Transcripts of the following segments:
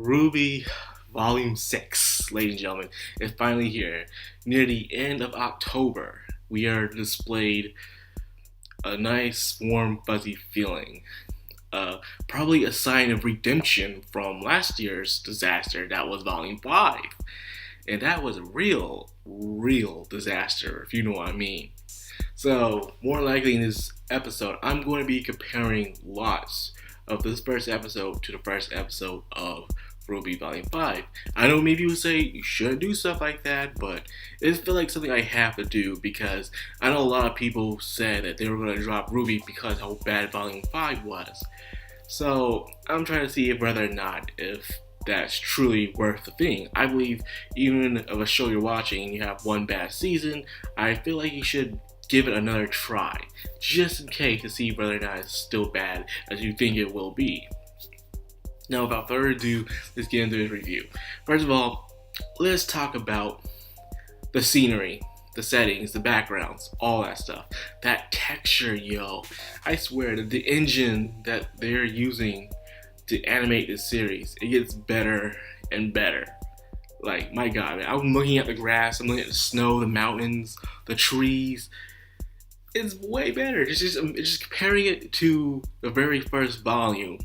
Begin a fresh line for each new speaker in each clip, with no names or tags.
RWBY Volume 6, ladies and gentlemen, is finally here. Near the end of October, we are displayed a nice, warm, fuzzy feeling. Probably a sign of redemption from last year's disaster that was Volume 5. And that was a real disaster, if you know what I mean. So, more likely in this episode, I'm going to be comparing lots of this first episode to the first episode of RWBY Volume 5. I know maybe you would say you shouldn't do stuff like that, but it feels like something I have to do because I know a lot of people said that they were going to drop RWBY because how bad Volume 5 was. So I'm trying to see whether or not if that's truly worth the thing. I believe even of a show you're watching and you have one bad season, I feel like you should give it another try, just in case to see whether or not it's still bad as you think it will be. Now, without further ado, let's get into this review. First of all, let's talk about the scenery, the settings, the backgrounds, all that stuff. That texture, yo. I swear that the engine that they're using to animate this series, it gets better and better. Like, my God, man. I'm looking at the grass, I'm looking at the snow, the mountains, the trees. It's way better. Just comparing it to the very first volume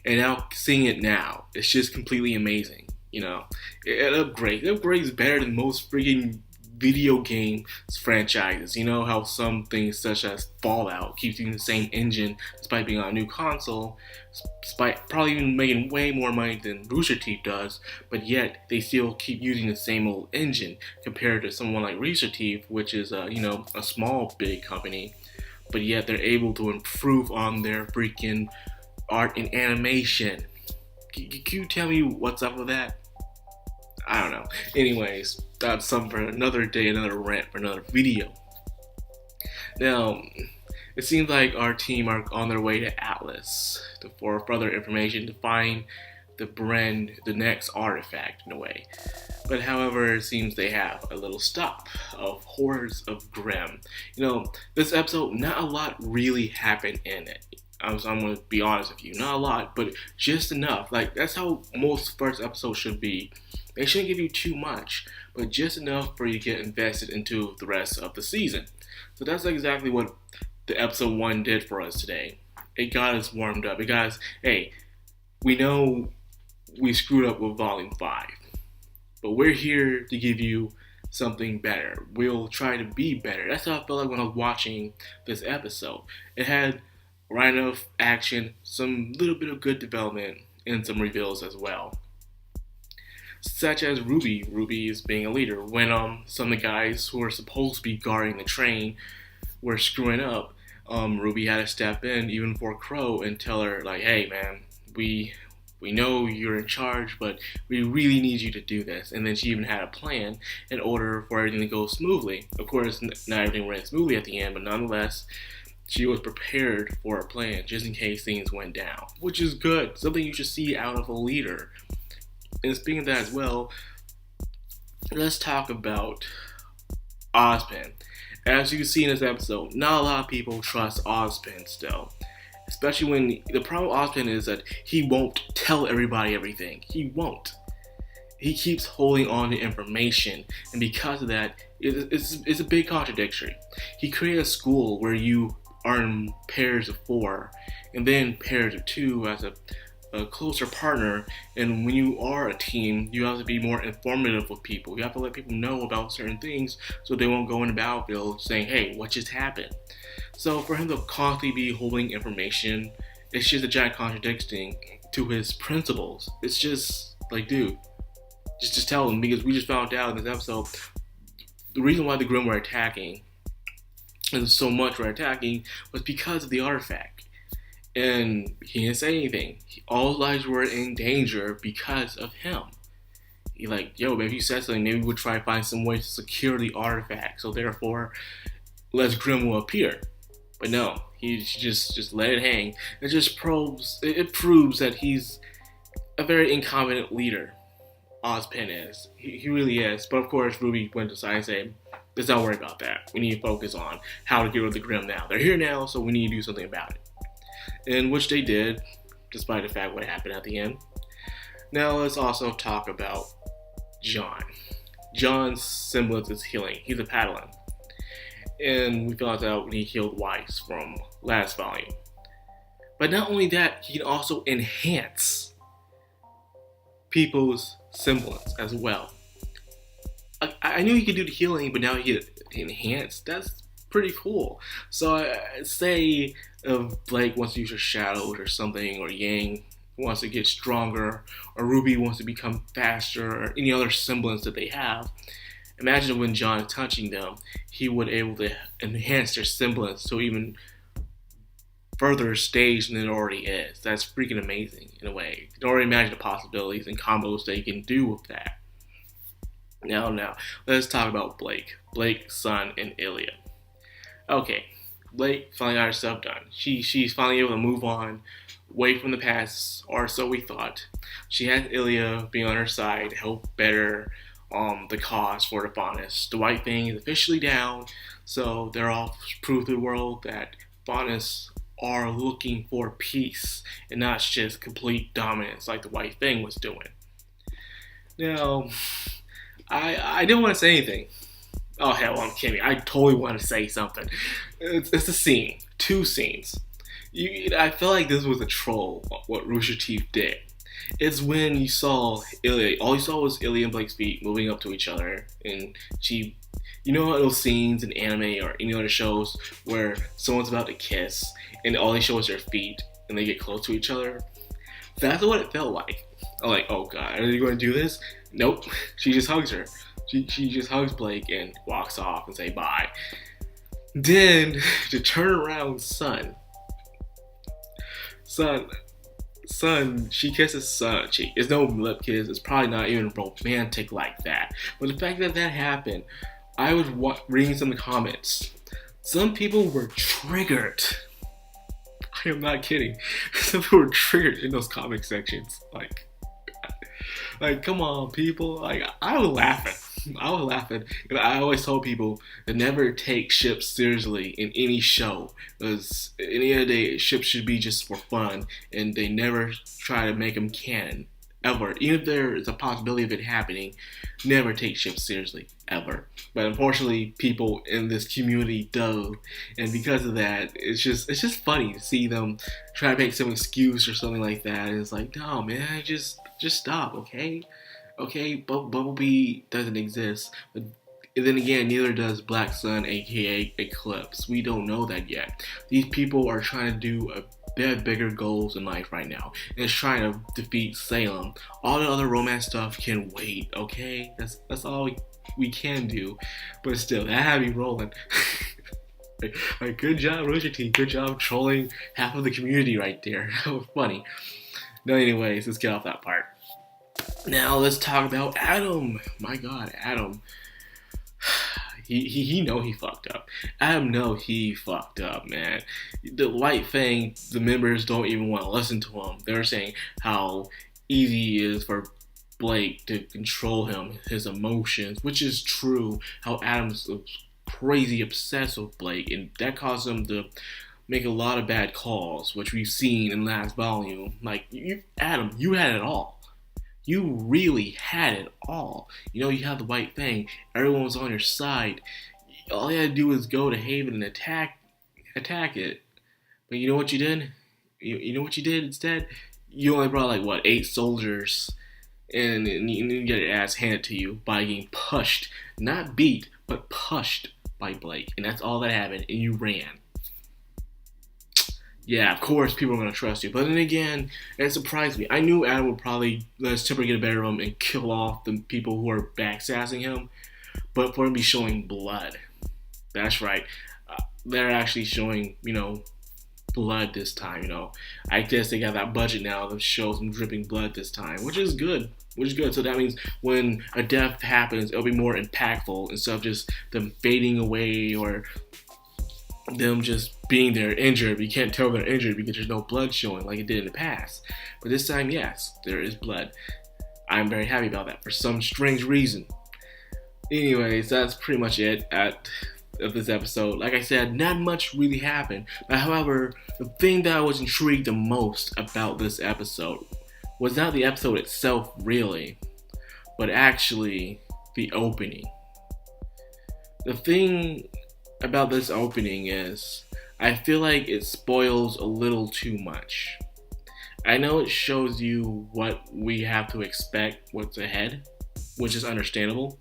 and now seeing it now, it's just completely amazing. You know, it upgrades better than most freaking video game franchises. You know how some things such as Fallout keeps using the same engine despite being on a new console, despite probably even making way more money than Rooster Teeth does, but yet they still keep using the same old engine compared to someone like Rooster Teeth, which is a small big company, but yet they're able to improve on their freaking art and animation. Can you tell me what's up with that? I don't know. Anyways, that's something for another day, another rant for another video. Now, it seems like our team are on their way to Atlas for further information to find the next artifact in a way. But however, it seems they have a little stop of hordes of Grimm. You know, this episode, not a lot really happened in it. I'm going to be honest with you. Not a lot, but just enough. Like, that's how most first episodes should be. They shouldn't give you too much, but just enough for you to get invested into the rest of the season. So that's exactly what the episode 1 did for us today. It got us warmed up. It got us, hey, we know we screwed up with Volume 5, but we're here to give you something better. We'll try to be better. That's how I felt like when I was watching this episode. It had right enough action, some little bit of good development, and some reveals as well. Such as RWBY. RWBY is being a leader. When some of the guys who were supposed to be guarding the train were screwing up, RWBY had to step in even for Crow and tell her, like, hey man, we know you're in charge, but we really need you to do this. And then she even had a plan in order for everything to go smoothly. Of course, not everything ran smoothly at the end, but nonetheless, she was prepared for a plan just in case things went down, which is good. Something you should see out of a leader. And speaking of that as well, let's talk about Ozpin. As you can see in this episode, not a lot of people trust Ozpin still. Especially when the problem with Ozpin is that he won't tell everybody everything. He won't. He keeps holding on to information, and because of that, it's a big contradiction. He created a school where you are in pairs of 4, and then pairs of 2 as a closer partner, and when you are a team, you have to be more informative with people. You have to let people know about certain things so they won't go in the battlefield saying, hey, what just happened? So for him to constantly be holding information, it's just a giant contradiction to his principles. It's just like, dude, just tell him, because we just found out in this episode the reason why the Grimm were attacking, and so much were attacking, was because of the artifact. And he didn't say anything. All lives were in danger because of him. He like, yo, man, if you said something, maybe we'll try to find some way to secure the artifact. So therefore, less Grimm will appear. But no, he just let it hang. It proves that he's a very incompetent leader. Ozpin is. He really is. But of course, RWBY went to side and said, let's not worry about that. We need to focus on how to get rid of the Grimm now. They're here now, so we need to do something about it. And which they did, despite the fact what happened at the end. Now let's also talk about John. John's semblance is healing. He's a Padawan. And we found out when he healed Weiss from last volume. But not only that, he can also enhance people's semblance as well. I knew he could do the healing, but now he can enhance. That's pretty cool. So say if Blake wants to use her shadows or something, or Yang wants to get stronger, or RWBY wants to become faster, or any other semblance that they have. Imagine when John is touching them, he would be able to enhance their semblance to even further stage than it already is. That's freaking amazing in a way. You can already imagine the possibilities and combos they can do with that. Now, let's talk about Blake, Sun, and Ilya. Okay, Blake finally got her stuff done. She's finally able to move on, away from the past, or so we thought. She has Ilya being on her side to help better the cause for the Faunus. The White Thing is officially down, so they're all proof to the world that Faunus are looking for peace and not just complete dominance like the White Thing was doing. Now, I didn't want to say anything. Oh hell, I'm kidding. I totally want to say something. It's a scene, 2 scenes. I feel like this was a troll, what Rooster Teeth did. It's when you saw Ilya, all you saw was Ilya and Blake's feet moving up to each other, and you know those scenes in anime or any other shows where someone's about to kiss, and all they show is their feet, and they get close to each other? That's what it felt like. I'm like, oh god, are they going to do this? Nope. She just hugs her. She just hugs Blake and walks off and say bye. Then, to turn around Sun, she kisses Sun on the cheek. It's no lip kiss. It's probably not even romantic like that. But the fact that happened, I was reading some of the comments. Some people were triggered. I am not kidding. Some people were triggered in those comic sections. Like, come on, people. Like, I was laughing. And I always told people to never take ships seriously in any show. Because at the end of the day, ships should be just for fun. And they never try to make them canon. Ever. Even if there is a possibility of it happening, never take ships seriously. Ever. But unfortunately, people in this community do. And because of that, it's just funny to see them try to make some excuse or something like that. And it's like, no, man, just stop, okay? Okay, Bumblebee doesn't exist. But then again, neither does Black Sun, aka Eclipse. We don't know that yet. These people are trying to do they have bigger goals in life right now. And it's trying to defeat Salem. All the other romance stuff can wait, okay? That's all we can do. But still, that had me rolling. like, good job, Rooster Teeth. Good job trolling half of the community right there. That was funny. No, anyways, let's get off that part. Now let's talk about Adam. My god, Adam. He know he fucked up. Adam know he fucked up, man. The White Fang, the members don't even want to listen to him. They're saying how easy it is for Blake to control him, his emotions, which is true. How Adam's crazy obsessed with Blake, and that caused him to make a lot of bad calls, which we've seen in last volume. Like, Adam, you had it all. You really had it all. You know, you have the White Fang. Everyone was on your side. All you had to do was go to Haven and attack it. But you know what you did? You know what you did instead? You only brought 8 soldiers, and you get your ass handed to you by getting pushed, not beat, but pushed by Blake, and that's all that happened. And you ran. Yeah, of course people are going to trust you. But then again, it surprised me. I knew Adam would probably let his temper get a better of him and kill off the people who are backsassing him. But for him to be showing blood. That's right. They're actually showing, blood this time, I guess they got that budget now to show some dripping blood this time, which is good. So that means when a death happens, it'll be more impactful instead of just them fading away or them just being there injured. You can't tell they're injured because there's no blood showing like it did in the past. But this time, yes, there is blood. I'm very happy about that for some strange reason. Anyways, that's pretty much it of this episode. Like I said, not much really happened. But however, the thing that I was intrigued the most about this episode was not the episode itself really, but actually the opening. The thing about this opening is I feel like it spoils a little too much. I know it shows you what we have to expect, what's ahead, which is understandable,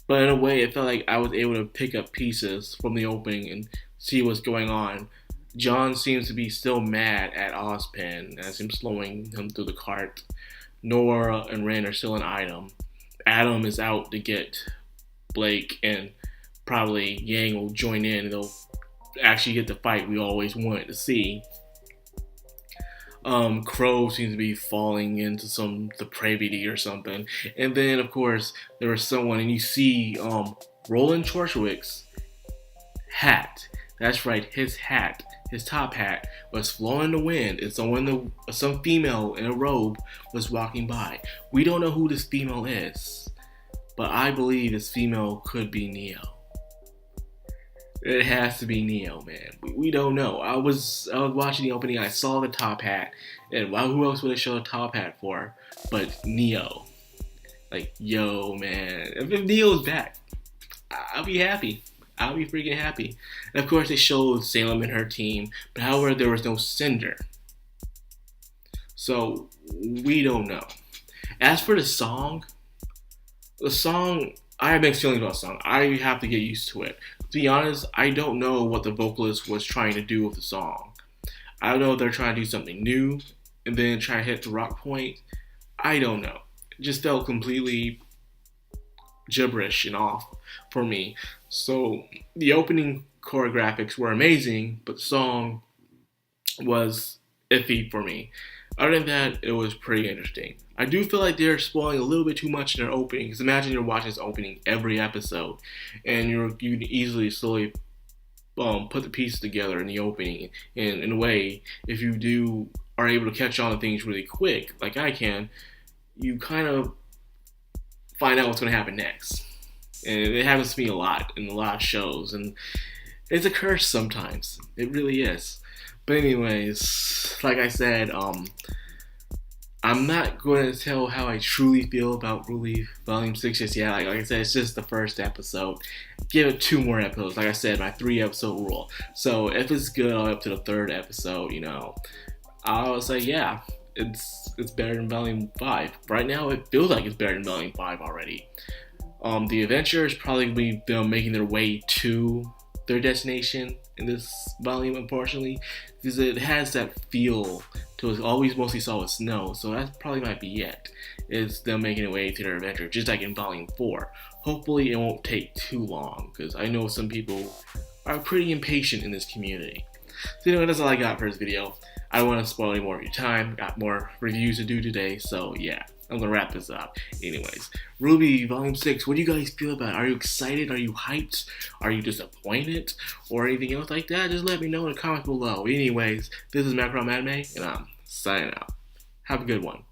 but in a way it felt like I was able to pick up pieces from the opening and see what's going on. John seems to be still mad at Ozpin as him slowing him through the cart. Nora and Ren are still an item. Adam is out to get Blake, and probably Yang will join in and they'll actually get the fight we always wanted to see. Crow seems to be falling into some depravity or something. And then, of course, there was someone, and you see Roland Schwarzwick's hat. That's right, his hat, his top hat, was flowing in the wind, and some female in a robe was walking by. We don't know who this female is, but I believe this female could be Neo. It has to be Neo, man. We don't know. I was watching the opening. I saw the top hat, and wow, who else would they show the top hat for? But Neo. Like, yo, man. If Neo's back, I'll be happy. I'll be freaking happy. And of course, they showed Salem and her team, but however, there was no Cinder. So we don't know. As for the song, I have mixed feelings about the song. I have to get used to it. To be honest, I don't know what the vocalist was trying to do with the song. I don't know if they're trying to do something new and then try to hit the rock point. I don't know. It just felt completely gibberish and off for me. So the opening choreographics were amazing, but the song was iffy for me. Other than that, it was pretty interesting. I do feel like they're spoiling a little bit too much in their opening, because imagine you're watching this opening every episode, and you can easily slowly put the pieces together in the opening. And in a way, if you are able to catch on to things really quick, like I can, you kind of find out what's going to happen next. And it happens to me a lot in a lot of shows, and it's a curse sometimes. It really is. But anyways, like I said, I'm not going to tell how I truly feel about RWBY Volume 6 just yet. Like I said, it's just the first episode. Give it 2 more episodes. Like I said, my 3-episode rule. So if it's good, I'll up to the 3rd episode, I'll say, yeah, it's better than Volume 5. Right now, it feels like it's better than Volume 5 already. The adventurers probably be them making their way to their destination in this volume, unfortunately, because it has that feel to it. All we mostly saw was snow, so that probably might be it. It's them making their way to their adventure, just like in Volume 4. Hopefully it won't take too long, because I know some people are pretty impatient in this community. So anyway, that's all I got for this video. I don't want to spoil any more of your time. Got more reviews to do today, so yeah. I'm gonna wrap this up. Anyways, RWBY Volume 6, what do you guys feel about it? Are you excited? Are you hyped? Are you disappointed? Or anything else like that? Just let me know in the comments below. Anyways, this is Madcrownxox, and I'm signing out. Have a good one.